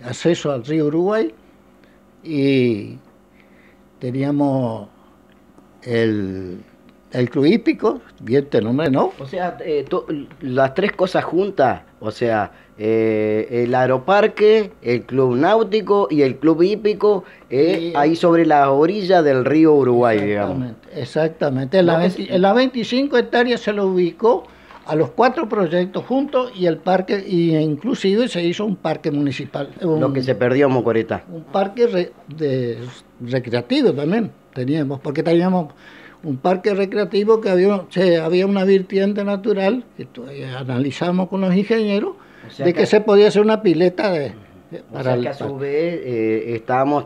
acceso al río Uruguay y teníamos el, el club hípico, bien te nombré, ¿no? O sea, las tres cosas juntas, o sea, el aeroparque, el club náutico y el club hípico, Y ahí sobre la orilla del río Uruguay, digamos. exactamente. En No que en las 25 hectáreas se lo ubicó a los cuatro proyectos juntos y el parque, y inclusive se hizo un parque municipal, lo que se perdió en Mocoretá. un parque recreativo también teníamos, porque teníamos un parque recreativo que había una vertiente natural, que analizamos con los ingenieros, O sea de que se podía hacer una pileta O para sea que a su vez estábamos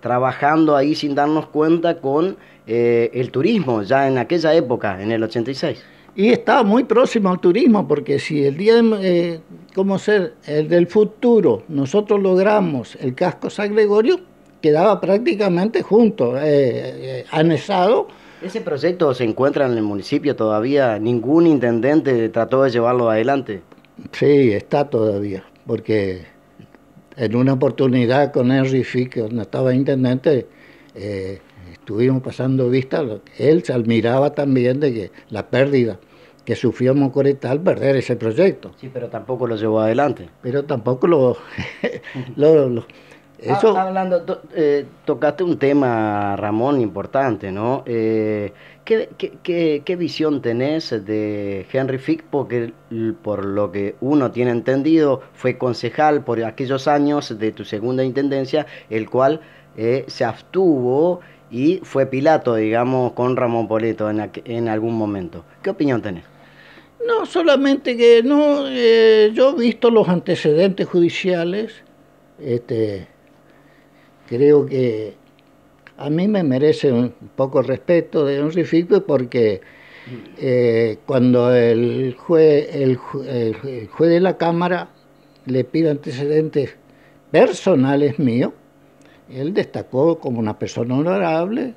trabajando ahí sin darnos cuenta con el turismo, ya en aquella época, en el 86. y estaba muy próximo al turismo, porque si el día como ser el del futuro nosotros logramos el casco San Gregorio, quedaba prácticamente junto, anexado. ¿Ese proyecto se encuentra en el municipio todavía? ¿Ningún intendente trató de llevarlo adelante? Sí, está todavía, porque en una oportunidad con Henry Fick, cuando estaba intendente, estuvimos pasando vista, él se admiraba también de que la pérdida que sufrió Mocoretá al perder ese proyecto, Sí, pero tampoco lo llevó adelante. pero tampoco lo- lo- eso. Hablando, tocaste un tema, Ramón, importante, ¿no? ¿Qué visión tenés de Henry Fick? Porque por lo que uno tiene entendido, fue concejal por aquellos años de tu segunda intendencia, el cual se abstuvo y fue Pilato, digamos, con Ramón Poleto en algún momento. ¿Qué opinión tenés? No, solamente que no, yo he visto los antecedentes judiciales, este, creo que a mí me merece un poco el respeto de Henry Fick, porque cuando el juez de la Cámara le pide antecedentes personales míos, él destacó como una persona honorable,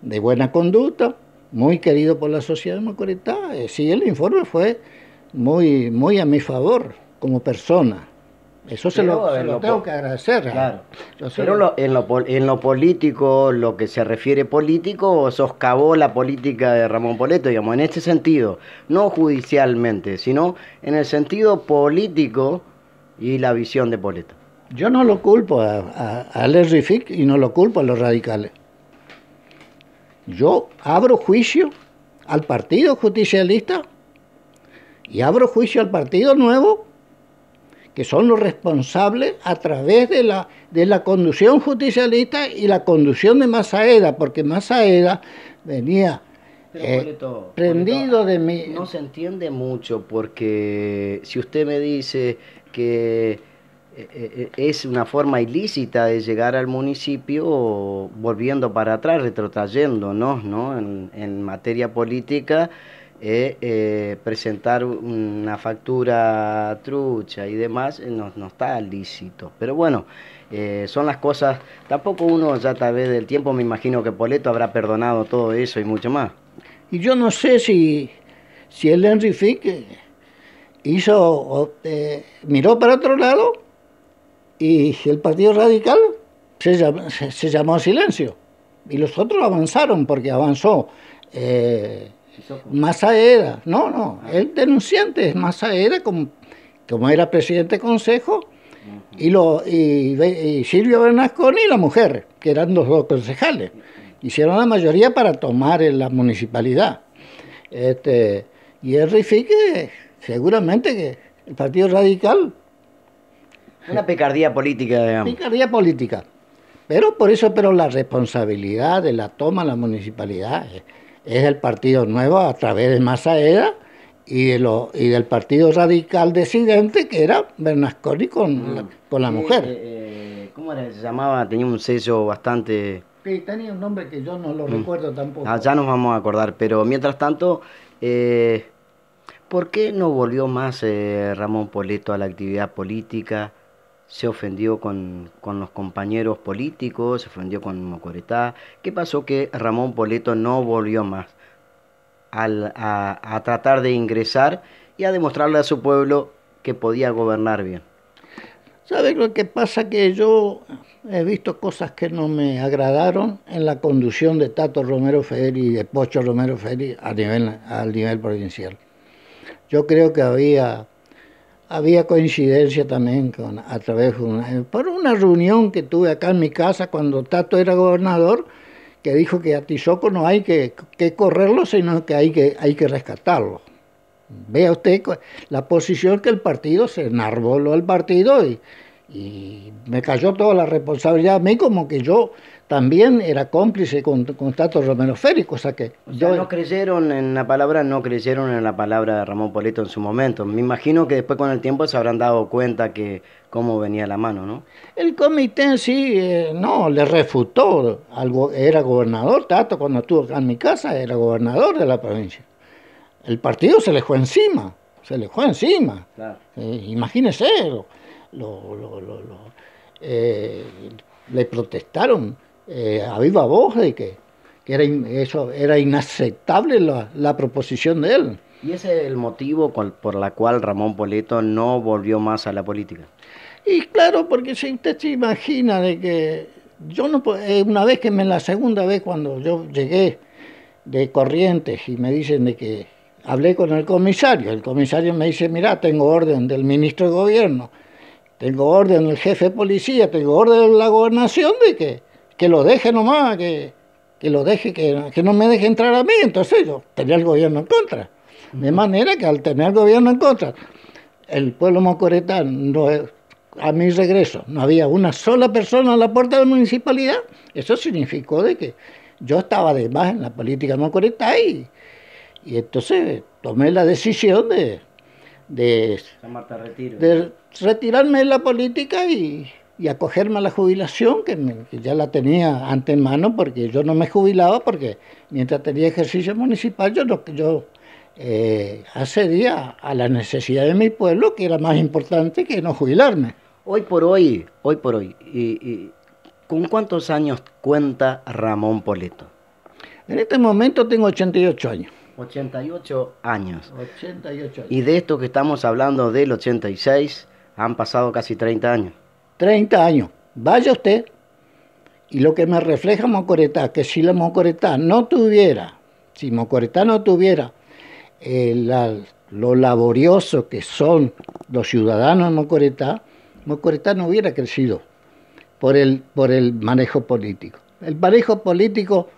de buena conducta, muy querido por la sociedad de Mocoretá. Sí, el informe fue muy a mi favor como persona. Eso Pero se en lo lo, tengo que agradecer. claro. Yo se Pero lo- en lo político, lo que se refiere político, soscavó la política de Ramón Poleto, digamos, en este sentido, no judicialmente, sino en el sentido político y la visión de Poleto. Yo no lo culpo a Larry Fick y no lo culpo a los radicales. Yo abro juicio al Partido Justicialista y abro juicio al Partido Nuevo, que son los responsables a través de la conducción justicialista y la conducción de Masaeda, porque Masaeda venía Pero Poleto, prendido de mi... no se entiende mucho porque si usted me dice que es una forma ilícita de llegar al municipio volviendo para atrás, retrotrayéndonos, ¿no? En materia política, presentar una factura trucha y demás no está lícito. Pero bueno, son las cosas, tampoco uno ya a través del tiempo me imagino que Poleto habrá perdonado todo eso y mucho más. Y yo no sé si el Henry Fick miró para otro lado y el Partido Radical se llamó a silencio. Y los otros avanzaron, porque avanzó Masaeda. No, el denunciante es Masaeda, como era presidente de consejo, y Silvio Bernasconi y la mujer, que eran los dos concejales. Hicieron la mayoría para tomar en la municipalidad. Y Henry Fick, seguramente que el Partido Radical, Una picardía política, digamos. picardía política. Pero la responsabilidad de la toma de la municipalidad es del Partido Nuevo a través de Masaeda y del Partido Radical Disidente, que era Bernasconi con la Sí, mujer. ¿cómo era que se llamaba? Tenía un sello bastante... Sí, tenía un nombre que yo no lo recuerdo tampoco. Ya nos vamos a acordar, pero mientras tanto, ¿por qué no volvió más Ramón Poleto a la actividad política? Se ofendió con los compañeros políticos, se ofendió con Mocoretá. ¿Qué pasó que Ramón Poleto no volvió más a tratar de ingresar y a demostrarle a su pueblo que podía gobernar bien? ¿Sabes lo que pasa? Que yo he visto cosas que no me agradaron en la conducción de Tato Romero Federi y de Pocho Romero Federi al nivel provincial. Yo creo que había coincidencia también a través de por una reunión que tuve acá en mi casa cuando Tato era gobernador, que dijo que a Tizoco no hay que correrlo, sino que hay que rescatarlo. Vea usted la posición que el partido se enarboló al partido y me cayó toda la responsabilidad a mí, como que yo también era cómplice con Tato Romero Federi, cosa que O sea, no creyeron en la palabra, no creyeron en la palabra de Ramón Poleto en su momento. Me imagino que después con el tiempo se habrán dado cuenta que cómo venía la mano, ¿no? El comité en sí, no, le refutó. Era gobernador, Tato, cuando estuvo acá en mi casa, era gobernador de la provincia. El partido se le fue encima, se le fue encima. Claro. Imagínese, lo- lo- lo- lo- eh, le protestaron a viva voz de que eso era inaceptable la proposición de él. Y ese es el motivo por la cual Ramón Poleto no volvió más a la política. Y claro, porque si usted se imagina de que yo no una vez la segunda vez cuando yo llegué de Corrientes y me dicen de que hablé con el comisario me dice, mira, tengo orden del ministro de gobierno, tengo orden del jefe de policía, tengo orden de la gobernación de que lo deje nomás, que lo deje, que no me deje entrar a mí. Entonces yo tenía el gobierno en contra. De manera que al tener el gobierno en contra, el pueblo mocoretano, a mi regreso, no había una sola persona a la puerta de la municipalidad. Eso significó de que yo estaba de más en la política mocoretá y entonces tomé la decisión de retirarme de la política y acogerme a la jubilación, que ya la tenía antemano, porque yo no me jubilaba, porque mientras tenía ejercicio municipal yo accedía a la necesidad de mi pueblo, que era más importante que no jubilarme. Hoy por hoy, ¿con cuántos años cuenta Ramón Poleto? En este momento tengo 88 años. 88 años. 88 años. Y de esto que estamos hablando del 86, han pasado casi 30 años. 30 años. Vaya usted, y lo que me refleja Mocoretá, que si la Mocoretá no tuviera, si Mocoretá no tuviera lo laborioso que son los ciudadanos de Mocoretá, Mocoretá no hubiera crecido por el manejo político. El manejo político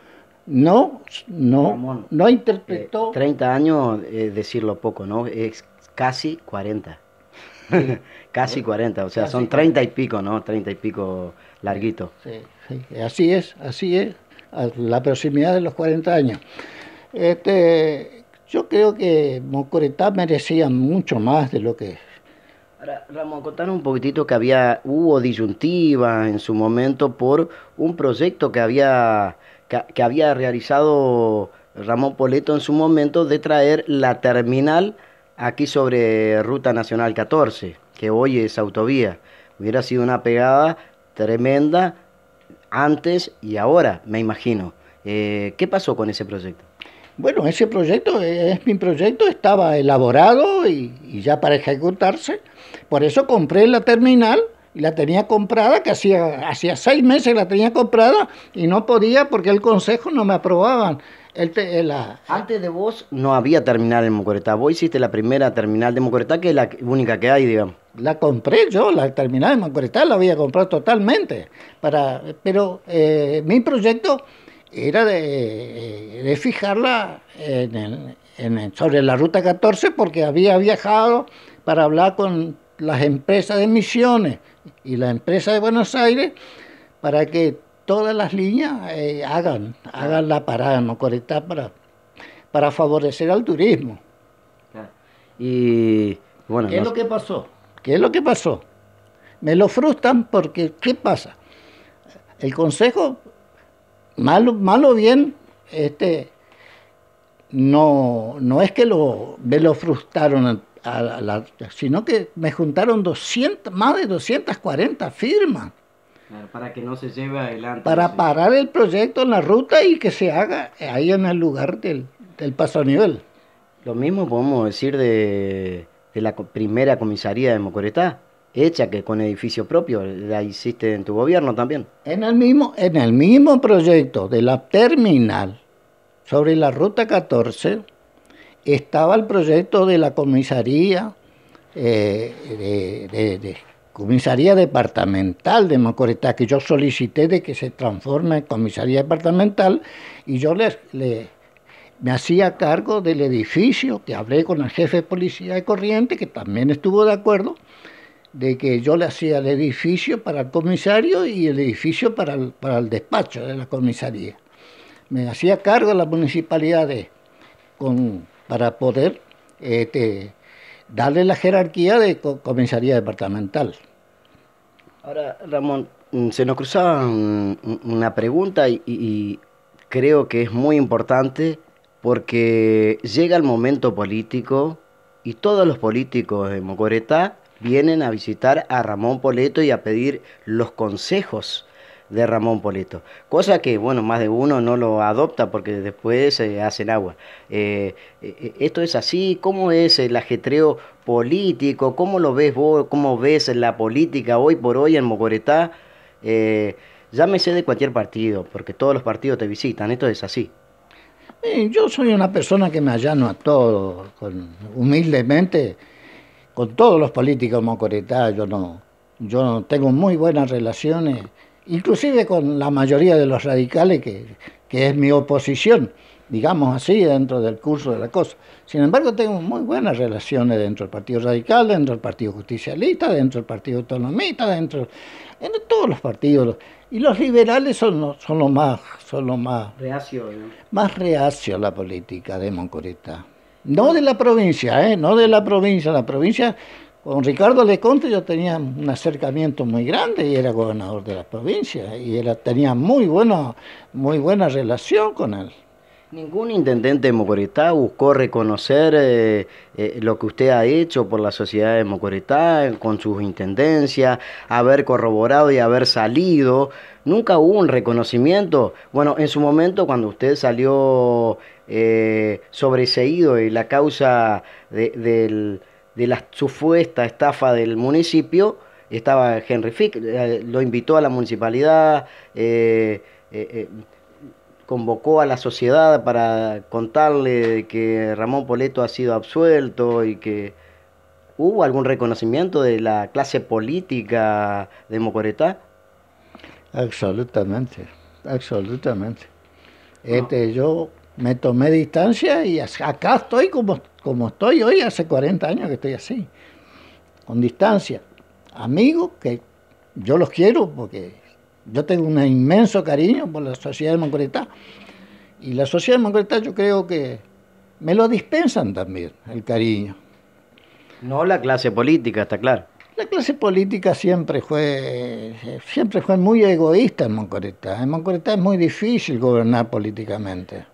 Ramón, no interpretó... 30 años, decirlo poco, ¿no? Es casi 40. Sí. Casi 40, o sea, Casi son 30 y pico, ¿no? 30 y pico larguito. Sí, sí, así es, a la proximidad de los 40 años. Yo creo que Mocoretá merecía mucho más de lo que... Ahora, Ramón, contanos un poquitito que hubo disyuntiva en su momento por un proyecto que había realizado Ramón Poleto en su momento de traer la terminal aquí sobre Ruta Nacional 14, que hoy es autovía. Hubiera sido una pegada tremenda antes y ahora, me imagino. ¿Qué pasó con ese proyecto? Bueno, ese proyecto mi proyecto, estaba elaborado y ya para ejecutarse. Por eso compré la terminal y la tenía comprada, que hacía 6 meses la tenía comprada y no podía porque el consejo no me aprobaban. Antes de vos no había terminal en Mocoretá. Vos hiciste la primera terminal de Mocoretá, que es la única que hay, digamos. La compré yo, la terminal de Mocoretá la había comprado totalmente. Pero mi proyecto era de fijarla sobre la Ruta 14, porque había viajado para hablar con las empresas de Misiones y la empresa de Buenos Aires para que todas las líneas hagan la parada en Mocoretá para favorecer al turismo. Y bueno, ¿Qué es lo que pasó? ¿Qué es lo que pasó? Me lo frustran porque, ¿qué pasa? El consejo, malo o bien, no es que me lo frustraron, sino que me juntaron más de 240 firmas. Para que no se lleve adelante. Para parar el proyecto en la ruta y que se haga ahí en el lugar del paso a nivel. Lo mismo podemos decir de la primera comisaría de Mocoretá. hecha, que con edificio propio, la hiciste en tu gobierno también. En el mismo proyecto de la terminal sobre la Ruta 14 estaba el proyecto de la comisaría, de comisaría departamental de Mocoretá, que yo solicité de que se transforme en comisaría departamental, y yo me hacía cargo del edificio, que hablé con el jefe de policía de Corrientes, que también estuvo de acuerdo, de que yo le hacía el edificio para el comisario y el edificio para el despacho de la comisaría. Me hacía cargo de la municipalidad para poder darle la jerarquía de comisaría departamental. Ahora, Ramón, se nos cruzaba una pregunta y creo que es muy importante porque llega el momento político y todos los políticos de Mocoretá vienen a visitar a Ramón Poleto y a pedir los consejos de Ramón Poleto, cosa que, bueno, más de uno no lo adopta porque después hacen agua. ¿Esto es así? ¿Cómo es el ajetreo político? ¿Cómo lo ves vos? ¿Cómo ves la política hoy por hoy en Mocoretá? Eh, Llámese de cualquier partido, porque todos los partidos te visitan, esto es así. Yo soy una persona que me allano a todo, humildemente, con todos los políticos de Mocoretá. Yo tengo muy buenas relaciones, inclusive con la mayoría de los radicales, que es mi oposición, digamos así, dentro del curso de la cosa. Sin embargo, tengo muy buenas relaciones dentro del Partido Radical, dentro del Partido Justicialista, dentro del Partido Autonomista, de todos los partidos. Y los liberales son los más, Reacio, ¿no? más reacios a la política de Mocoretá. No de la provincia, no de la provincia. La provincia, con Ricardo Leconte yo tenía un acercamiento muy grande y era gobernador de la provincia y tenía muy buena relación con él. Ningún intendente de Mocoretá buscó reconocer lo que usted ha hecho por la sociedad de Mocoretá con sus intendencias, haber corroborado y haber salido. Nunca hubo un reconocimiento. Bueno, en su momento cuando usted salió sobreseído y la causa de la supuesta estafa del municipio, estaba Henry Fick, lo invitó a la municipalidad. Convocó a la sociedad para contarle que Ramón Poleto ha sido absuelto y que hubo algún reconocimiento de la clase política de Mocoretá. Absolutamente, absolutamente. No. Yo me tomé distancia y acá estoy como estoy hoy, hace 40 años que estoy así, con distancia. Amigos que yo los quiero porque yo tengo un inmenso cariño por la sociedad de Mocoretá. Y la sociedad de Mocoretá yo creo que me lo dispensan también, el cariño. No la clase política, está claro. La clase política siempre fue muy egoísta en Mocoretá. En Mocoretá es muy difícil gobernar políticamente.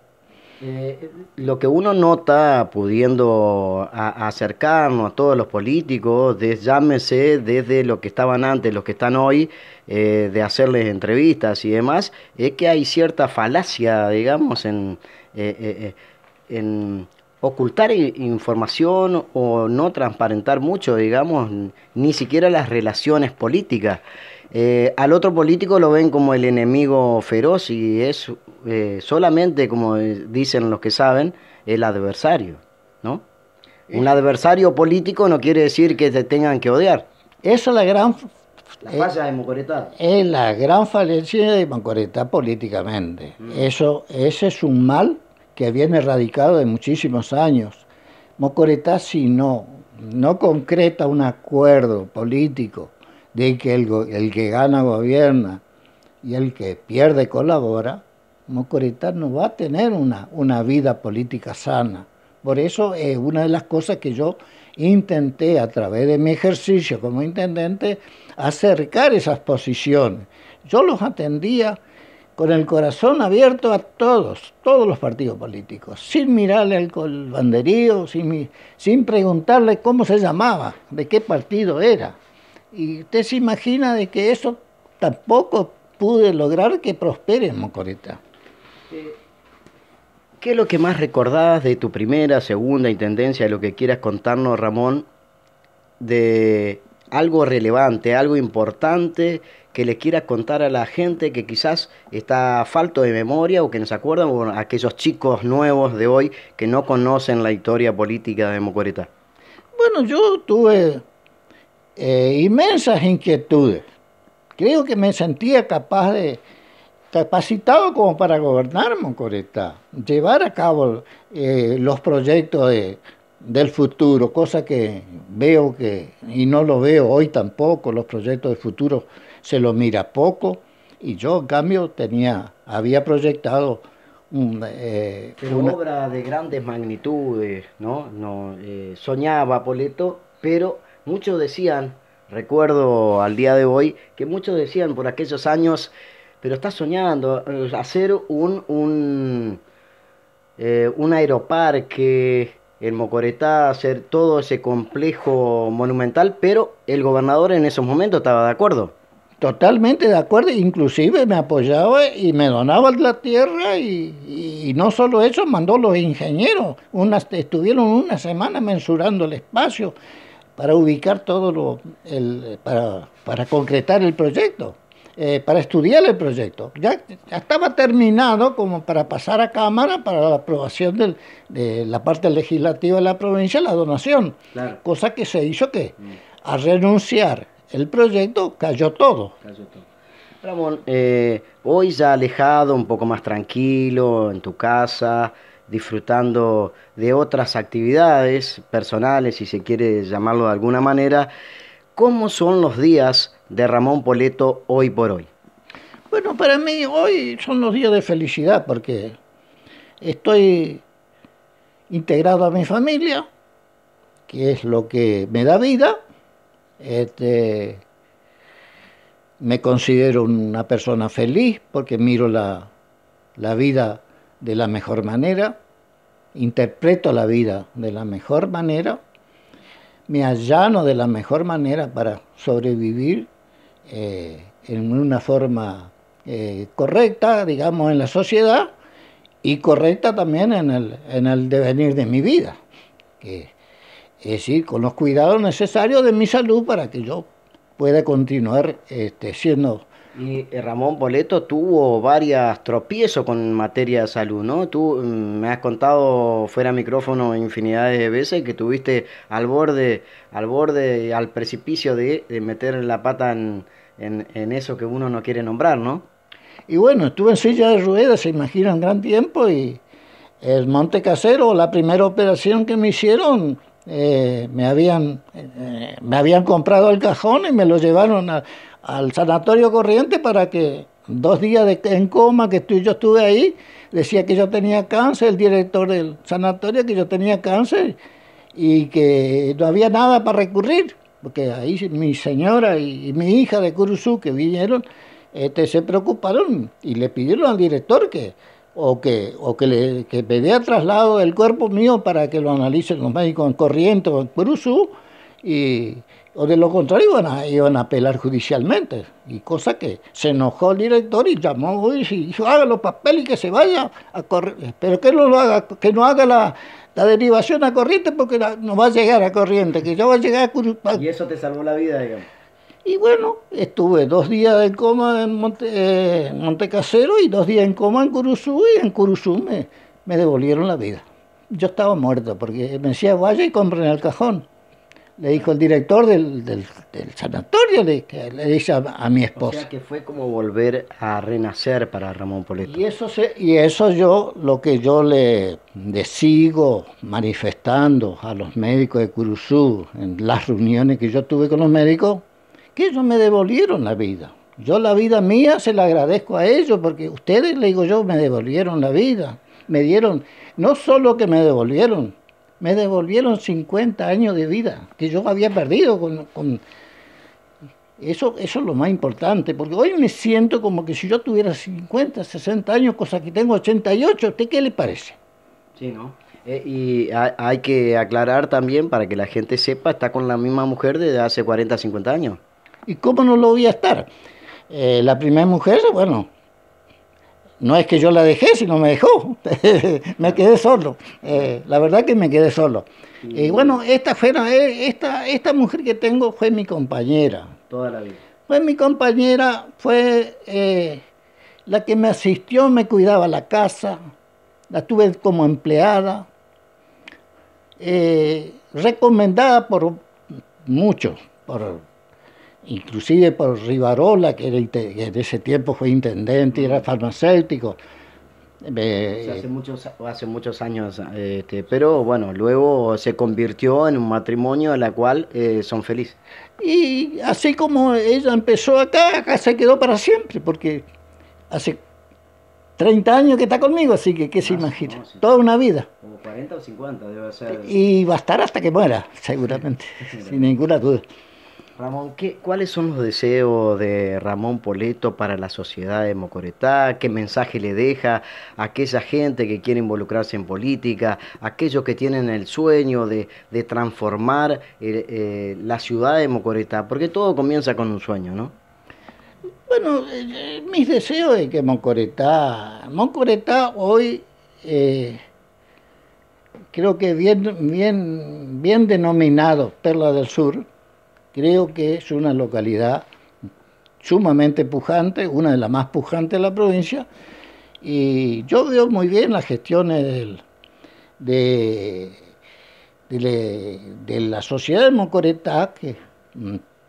Lo que uno nota pudiendo acercarnos a todos los políticos, llámese desde lo que estaban antes, los que están hoy, de hacerles entrevistas y demás, es que hay cierta falacia, digamos, en ocultar información o no transparentar mucho, digamos, ni siquiera las relaciones políticas. Al otro político lo ven como el enemigo feroz y es solamente, como dicen los que saben, el adversario, ¿no? Un adversario político no quiere decir que te tengan que odiar. Esa es La falla de Mocoretá. es la gran falencia de Mocoretá políticamente. Ese es un mal que viene radicado de muchísimos años. Mocoretá, si no concreta un acuerdo político de que el que gana gobierna y el que pierde colabora, Mocoretá no va a tener una vida política sana. Por eso es una de las cosas que yo intenté a través de mi ejercicio como intendente acercar esas posiciones. Yo los atendía con el corazón abierto a todos los partidos políticos, sin mirarle el banderío, sin preguntarle cómo se llamaba, de qué partido era. Y usted se imagina de que eso tampoco pude lograr que prospere en Mocoretá. ¿Qué es lo que más recordás de tu primera, segunda intendencia, de lo que quieras contarnos, Ramón, de algo relevante, algo importante que le quieras contar a la gente que quizás está falto de memoria o que no se acuerdan, o a aquellos chicos nuevos de hoy que no conocen la historia política de Mocoretá. Bueno, yo tuve inmensas inquietudes. Creo que me sentía capacitado como para gobernar Mocoretá, llevar a cabo los proyectos del futuro, cosa que veo y no lo veo hoy tampoco, los proyectos del futuro se los mira poco, y yo en cambio había proyectado Pero obra de grandes magnitudes, ¿no? No, soñaba Poleto, pero muchos decían, recuerdo al día de hoy, que muchos decían por aquellos años, pero está soñando hacer un aeroparque en Mocoretá, hacer todo ese complejo monumental, pero el gobernador en esos momentos estaba de acuerdo. totalmente de acuerdo, inclusive me apoyaba y me donaba la tierra y no solo eso, mandó los ingenieros, estuvieron una semana mensurando el espacio para ubicar para concretar el proyecto, para estudiar el proyecto. Ya estaba terminado como para pasar a Cámara para la aprobación de la parte legislativa de la provincia, la donación, Claro. cosa que se hizo que al renunciar el proyecto cayó todo. Cayó todo. Ramón, hoy ya alejado, un poco más tranquilo, en tu casa, disfrutando de otras actividades personales, si se quiere llamarlo de alguna manera, ¿cómo son los días de Ramón Poleto hoy por hoy? Bueno, para mí hoy son los días de felicidad porque estoy integrado a mi familia, que es lo que me da vida. Este, Me considero una persona feliz porque miro la vida de la mejor manera, interpreto la vida de la mejor manera, me allano de la mejor manera para sobrevivir en una forma correcta, digamos, en la sociedad y correcta también en el devenir de mi vida, que es decir, con los cuidados necesarios de mi salud para que yo pueda continuar siendo. Y Ramón Poleto tuvo varios tropiezos con materia de salud, ¿no? Tú me has contado fuera micrófono infinidad de veces que tuviste al precipicio de meter la pata en eso que uno no quiere nombrar, ¿no? Y bueno, estuve en silla de ruedas, se imaginan, gran tiempo, y el Monte Casero, la primera operación que me hicieron, me habían comprado el cajón y me lo llevaron al sanatorio Corriente para que 2 días en coma yo estuve ahí, decía que yo tenía cáncer, el director del sanatorio, que yo tenía cáncer y que no había nada para recurrir, porque ahí mi señora y mi hija de Curuzú que vinieron, se preocuparon y le pidieron al director que me dé traslado del cuerpo mío para que lo analicen los médicos en Corrientes o en Curuzú, o de lo contrario iban a apelar judicialmente. Y cosa que se enojó el director y llamó y dijo, haga los papeles y que se vaya a Corrientes, pero que no lo haga, que no haga la derivación a Corrientes porque no va a llegar a Corrientes, que ya va a llegar a Curuzú. Y eso te salvó la vida, digamos. Y bueno, estuve 2 días en coma en Montecasero y 2 días en coma en Curuzú, y en Curuzú me devolvieron la vida. Yo estaba muerto porque me decía, vaya y compren el cajón. Le dijo el director del sanatorio, le dice a mi O esposa. sea que fue como volver a renacer para Ramón Poleto. Y eso lo que yo le sigo manifestando a los médicos de Curuzú, en las reuniones que yo tuve con los médicos, que ellos me devolvieron la vida. Yo la vida mía se la agradezco a ellos, porque ustedes, le digo yo, me devolvieron la vida. Me dieron, no solo que me devolvieron 50 años de vida, que yo había perdido eso es lo más importante, porque hoy me siento como que si yo tuviera 50, 60 años, cosa que tengo 88, ¿a usted qué le parece? Sí, ¿no? Hay que aclarar también, para que la gente sepa, está con la misma mujer desde hace 40, 50 años. ¿Y cómo no lo voy a estar? La primera mujer, bueno, no es que yo la dejé, sino me dejó. Me quedé solo. La verdad que me quedé solo. Y bueno, esta mujer que tengo fue mi compañera. Toda la vida. Fue mi compañera, fue la que me asistió, me cuidaba la casa, la tuve como empleada, recomendada por muchos, inclusive por Rivarola, que que en ese tiempo fue intendente y era farmacéutico. Hace muchos años, pero bueno, luego se convirtió en un matrimonio en la cual son felices. Y así como ella empezó acá se quedó para siempre, porque hace 30 años que está conmigo, así que ¿qué se imagina? No, sí. Toda una vida. Como 40 o 50 debe ser. Y va a estar hasta que muera, seguramente, sin ninguna duda. Ramón, ¿cuáles son los deseos de Ramón Poletto para la sociedad de Mocoretá? ¿Qué mensaje le deja a aquella gente que quiere involucrarse en política, aquellos que tienen el sueño de transformar la ciudad de Mocoretá? Porque todo comienza con un sueño, ¿no? Bueno, mis deseos es que Mocoretá hoy creo que bien denominado Perla del Sur, creo que es una localidad sumamente pujante, una de las más pujantes de la provincia, y yo veo muy bien las gestiones de la sociedad de Mocoretá, que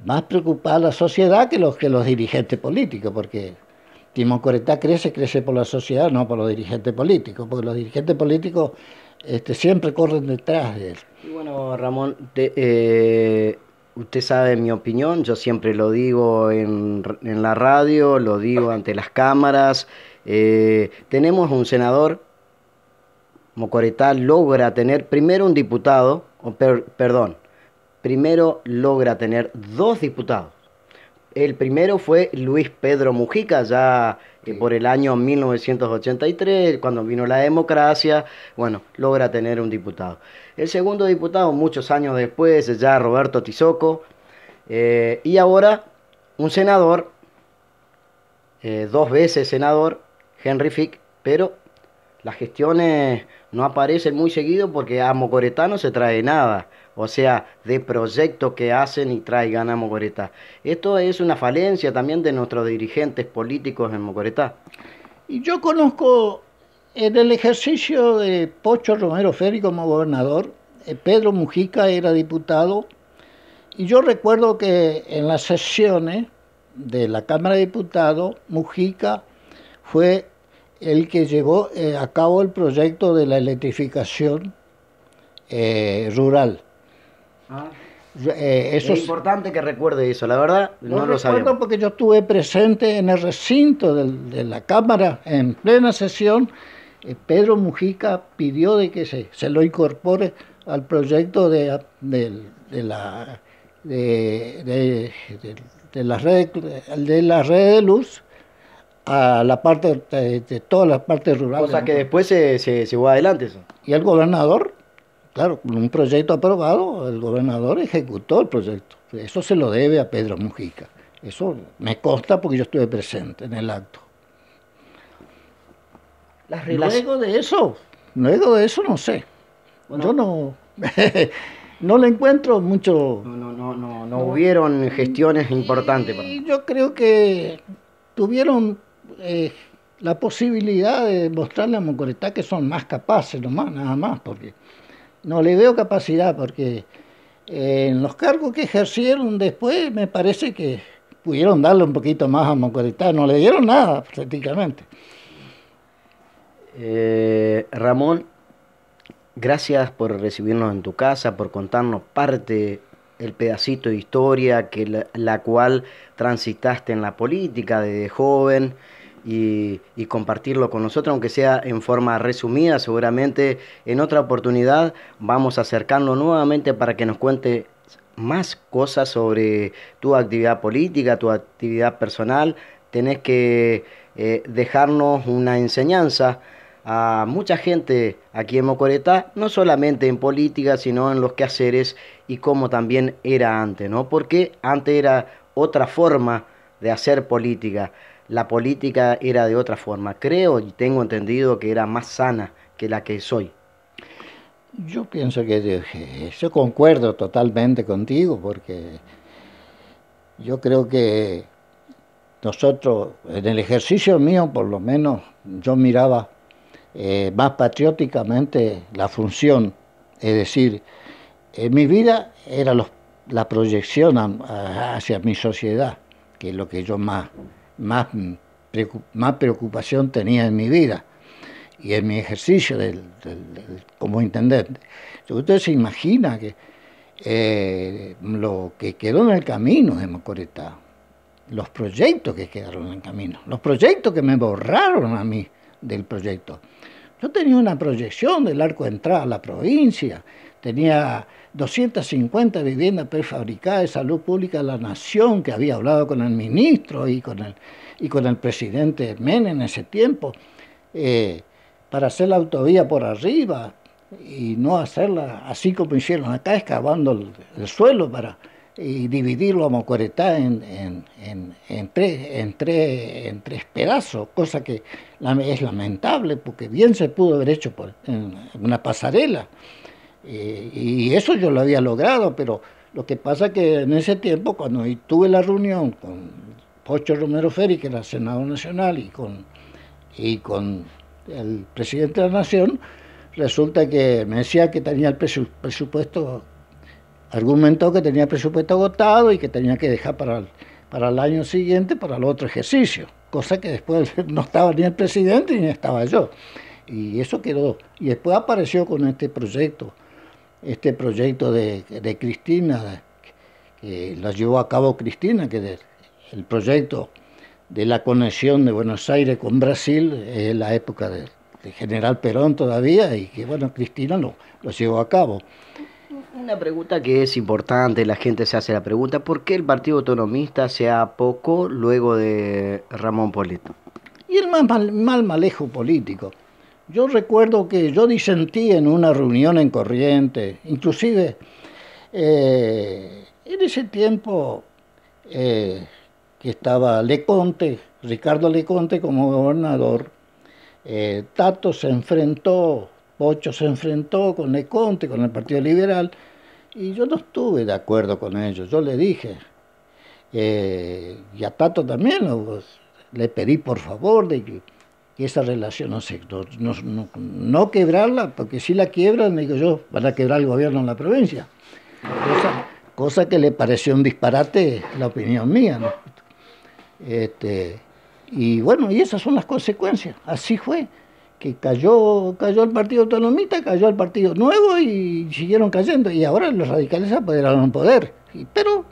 más preocupada la sociedad que los dirigentes políticos, porque si Mocoretá crece por la sociedad, no por los dirigentes políticos, porque los dirigentes políticos siempre corren detrás de él. Y bueno, Ramón, usted sabe mi opinión, yo siempre lo digo en la radio, lo digo ante las cámaras. Tenemos un senador, Mocoretá logra tener primero un diputado, primero logra tener 2 diputados. El primero fue Luis Pedro Mujica, ya por el año 1983, cuando vino la democracia, bueno, logra tener un diputado. El segundo diputado, muchos años después, ya Roberto Tizoco, y ahora un senador, 2 veces senador, Henry Fick, pero las gestiones no aparecen muy seguido porque a Mocoretá no se trae nada, o sea, de proyectos que hacen y traigan a Mocoretá. Esto es una falencia también de nuestros dirigentes políticos en Mocoretá. Y yo conozco en el ejercicio de Pocho Romero Ferri como gobernador, Pedro Mujica era diputado, y yo recuerdo que en las sesiones de la Cámara de Diputados, Mujica fue el que llevó a cabo el proyecto de la electrificación rural. Es importante que recuerde eso, la verdad no lo sabía. Porque yo estuve presente en el recinto de la Cámara en plena sesión. Pedro Mujica pidió de que se lo incorpore al proyecto de la red de luz a la parte de toda la parte rural. Cosa que después se llevó adelante eso. Y el gobernador, claro, con un proyecto aprobado, el gobernador ejecutó el proyecto. Eso se lo debe a Pedro Mujica. Eso me consta porque yo estuve presente en el acto. Luego de eso no sé. Bueno, yo no no le encuentro mucho. No hubieron gestiones importantes. Y yo creo que tuvieron la posibilidad de mostrarle a Mocoretá que son más capaces, nada más, porque no le veo capacidad, porque en los cargos que ejercieron después me parece que pudieron darle un poquito más a Mocoretá, no le dieron nada prácticamente. Ramón, gracias por recibirnos en tu casa, por contarnos el pedacito de historia que la cual transitaste en la política desde joven y compartirlo con nosotros, aunque sea en forma resumida. Seguramente en otra oportunidad vamos a acercarnos nuevamente para que nos cuente más cosas sobre tu actividad política, tu actividad personal. Tenés que dejarnos una enseñanza a mucha gente aquí en Mocoretá, no solamente en política, sino en los quehaceres y cómo también era antes, ¿no? Porque antes era otra forma de hacer política. la política era de otra forma. Creo y tengo entendido que era más sana que la que soy. Yo pienso que yo concuerdo totalmente contigo, porque yo creo que nosotros, en el ejercicio mío por lo menos, yo miraba más patrióticamente la función, es decir, en mi vida era la proyección hacia mi sociedad, que es lo que yo más, más preocupación tenía en mi vida y en mi ejercicio como intendente. Usted se imagina que lo que quedó en el camino de Mocoretá, los proyectos que quedaron en el camino, los proyectos que me borraron a mí del proyecto. Yo tenía una proyección del arco de entrada a la provincia, tenía 250 viviendas prefabricadas de salud pública de la nación, que había hablado con el ministro y con el presidente Menem en ese tiempo, para hacer la autovía por arriba y no hacerla así como hicieron acá, excavando el suelo y dividirlo a Mocoretá en tres pedazos, cosa que es lamentable, porque bien se pudo haber hecho en una pasarela. Y eso yo lo había logrado, pero lo que pasa es que en ese tiempo, cuando tuve la reunión con Pocho Romero Ferri, que era senador nacional, y con el presidente de la Nación, resulta que me decía que tenía el presupuesto, argumentó que tenía el presupuesto agotado y que tenía que dejar para el año siguiente, para el otro ejercicio, cosa que después no estaba ni el presidente ni estaba yo. Y eso quedó. Y después apareció con este proyecto de Cristina, que la llevó a cabo Cristina, que el proyecto de la conexión de Buenos Aires con Brasil, es la época de General Perón todavía, y que bueno, Cristina lo llevó a cabo. Una pregunta que es importante, la gente se hace la pregunta, ¿por qué el Partido Autonomista se apocó luego de Ramón Poleto? Y el mal manejo político. Yo recuerdo que yo disentí en una reunión en Corrientes, inclusive en ese tiempo que estaba Ricardo Leconte como gobernador, Pocho se enfrentó con Leconte, con el Partido Liberal, y yo no estuve de acuerdo con ellos. Yo le dije, y a Tato también le pedí por favor de que esa relación no quebrarla, porque si la quiebran, digo yo, van a quebrar el gobierno en la provincia. Cosa que le pareció un disparate la opinión mía, ¿no? Y bueno, y esas son las consecuencias. Así fue, que cayó el Partido Autonomista, cayó el Partido Nuevo y siguieron cayendo. Y ahora los radicales se apoderaron del poder. Pero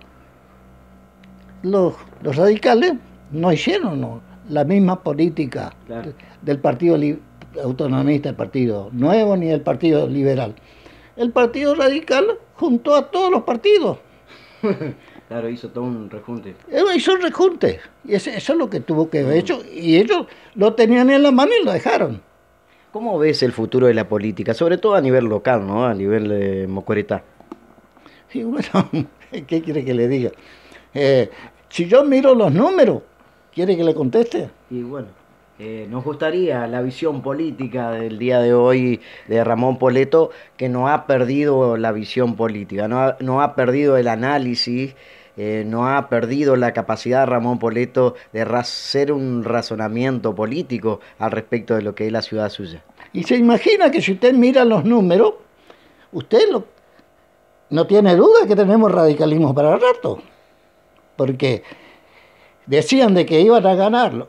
los radicales no hicieron la misma política, claro, del Partido Autonomista, el Partido Nuevo, ni del Partido Liberal. El Partido Radical juntó a todos los partidos. Claro, hizo todo un rejunte. Hizo un rejunte. Y eso es lo que tuvo que haber hecho. Y ellos lo tenían en la mano y lo dejaron. ¿Cómo ves el futuro de la política? Sobre todo a nivel local, ¿no? A nivel de Mocoretá. Sí, bueno, ¿qué quiere que le diga? Si yo miro los números, ¿quiere que le conteste? Y bueno, nos gustaría la visión política del día de hoy de Ramón Poleto, que no ha perdido la visión política, no ha perdido el análisis, no ha perdido la capacidad de Ramón Poleto de hacer un razonamiento político al respecto de lo que es la ciudad suya. Y se imagina que si usted mira los números, usted no tiene duda que tenemos radicalismo para el rato, porque decían de que iban a ganar.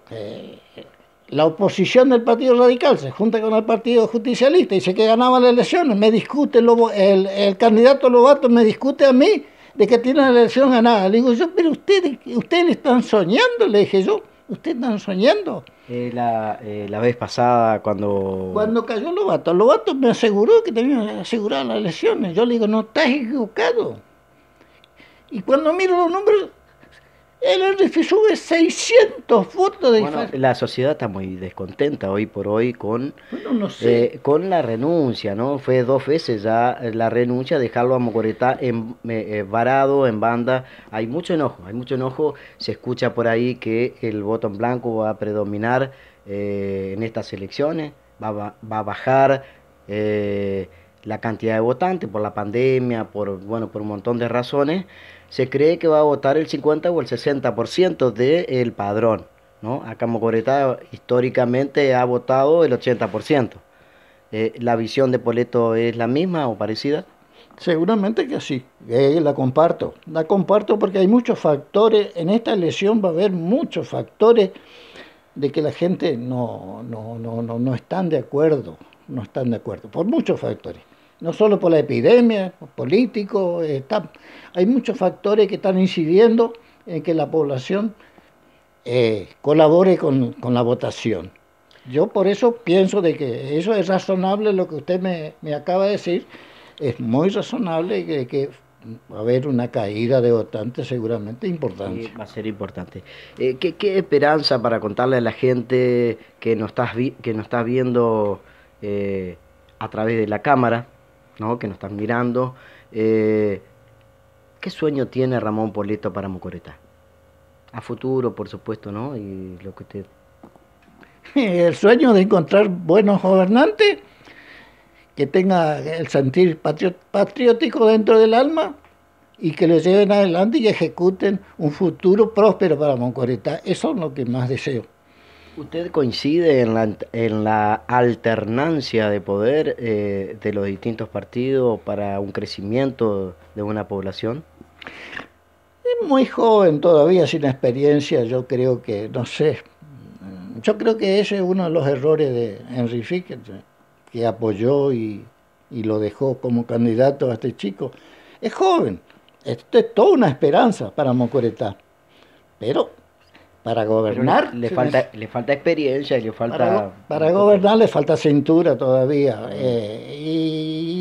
La oposición del Partido Radical se junta con el Partido Justicialista y dice que ganaba las elecciones. Me discute el candidato Lobato, me discute a mí de que tiene la elección ganada. Le digo yo, pero ustedes están soñando, le dije yo. ¿Ustedes están soñando? La vez pasada Cuando cayó Lobato me aseguró que tenía aseguradas las elecciones. Yo le digo, no, estás equivocado. Y cuando miro los números, El RF sube 600 votos de Bueno, diferencia. la sociedad está muy descontenta hoy por hoy Bueno, no sé. con la renuncia, ¿no? Fue 2 veces ya la renuncia, dejarlo a Mocoretá varado, en banda. Hay mucho enojo. Se escucha por ahí que el voto en blanco va a predominar en estas elecciones, va a bajar la cantidad de votantes por la pandemia, bueno, por un montón de razones. Se cree que va a votar el 50 o el 60% del padrón, ¿no? Acá Mocoretá históricamente ha votado el 80%. ¿La visión de Poleto es la misma o parecida? Seguramente que sí, la comparto. La comparto porque hay muchos factores, en esta elección va a haber muchos factores de que la gente no están de acuerdo, no están de acuerdo, por muchos factores. No solo por la epidemia, políticos, hay muchos factores que están incidiendo en que la población colabore con la votación. Yo por eso pienso de que eso es razonable, lo que usted me acaba de decir, es muy razonable que va a haber una caída de votantes seguramente Sí, importante. va a ser importante. ¿Qué esperanza para contarle a la gente que que nos estás viendo eh, a través de la cámara, ¿no? Que nos están mirando? eh, ¿Qué sueño tiene Ramón Poleto para Mocoretá? A futuro, por supuesto, ¿no? Y lo que usted... El sueño de encontrar buenos gobernantes que tengan el sentir patriótico dentro del alma y que lo lleven adelante y ejecuten un futuro próspero para Moncoretá. Eso es lo que más deseo. ¿Usted coincide en en la alternancia de poder de los distintos partidos para un crecimiento de una población? Es muy joven todavía, sin experiencia, yo creo que, no sé, yo creo que ese es uno de los errores de Henry Fick, que apoyó y lo dejó como candidato a este chico. Es joven, esto es toda una esperanza para Moncoretá, pero para Pero gobernar le falta experiencia y le falta para un poco. gobernar le falta cintura todavía. Mm.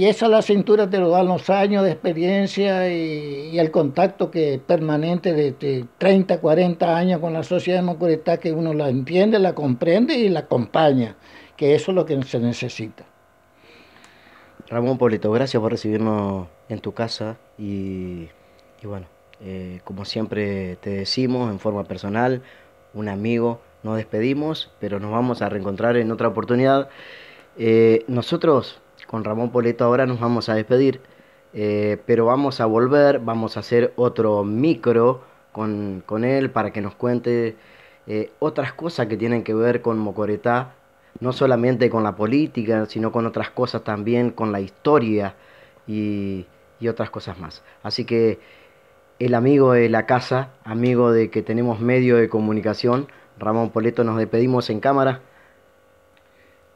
Y esa la cintura te lo dan los años de experiencia y el contacto que permanente de 30, 40 años con la sociedad de Mocoretá, que uno la entiende, la comprende y la acompaña, que eso es lo que se necesita. Ramón Polito, gracias por recibirnos en tu casa y bueno, como siempre te decimos en forma personal, un amigo, nos despedimos, pero nos vamos a reencontrar en otra oportunidad. Nosotros con Ramón Poleto ahora nos vamos a despedir, pero vamos a volver, vamos a hacer otro micro con él para que nos cuente otras cosas que tienen que ver con Mocoretá, no solamente con la política, sino con otras cosas también, con la historia y, y otras cosas más. Así que el amigo de la casa, amigo de que tenemos medio de comunicación, Ramón Poleto, nos despedimos en cámara.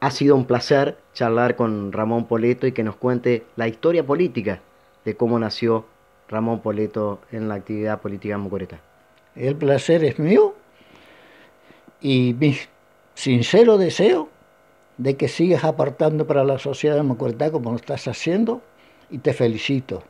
Ha sido un placer charlar con Ramón Poleto y que nos cuente la historia política de cómo nació Ramón Poleto en la actividad política en Mocoretá. El placer es mío y mi sincero deseo de que sigas apartando para la sociedad de Mocoretá como lo estás haciendo y te felicito.